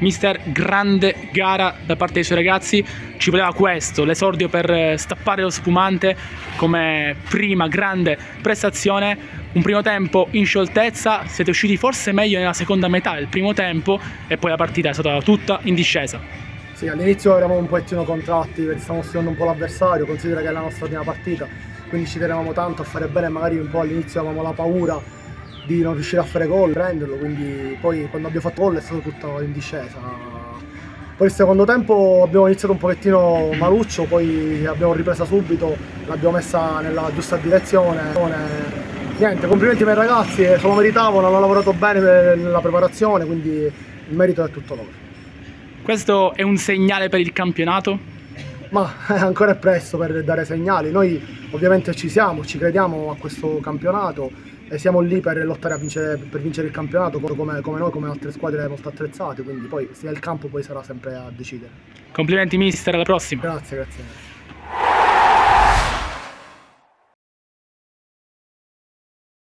Mister, grande gara da parte dei suoi ragazzi, ci voleva questo, l'esordio per stappare lo spumante come prima grande prestazione, un primo tempo in scioltezza, siete usciti forse meglio nella seconda metà del primo tempo e poi la partita è stata tutta in discesa. Sì, all'inizio eravamo un pochettino contratti perché stavamo studiando un po' l'avversario, considera che è la nostra prima partita, quindi ci tenevamo tanto a fare bene, magari un po' all'inizio avevamo la paura di non riuscire a fare gol, prenderlo, quindi poi quando abbiamo fatto gol è stato tutto in discesa. Poi il secondo tempo abbiamo iniziato un pochettino maluccio, poi abbiamo ripresa subito, l'abbiamo messa nella giusta direzione. Niente, complimenti per i ragazzi, se lo meritavano, hanno lavorato bene nella preparazione, quindi il merito è tutto loro. Questo è un segnale per il campionato? Ma ancora è presto per dare segnali, noi ovviamente ci siamo, ci crediamo a questo campionato e siamo lì per lottare per vincere il campionato come noi, come altre squadre molto attrezzate, quindi poi sia il campo poi sarà sempre a decidere. Complimenti mister, alla prossima! Grazie.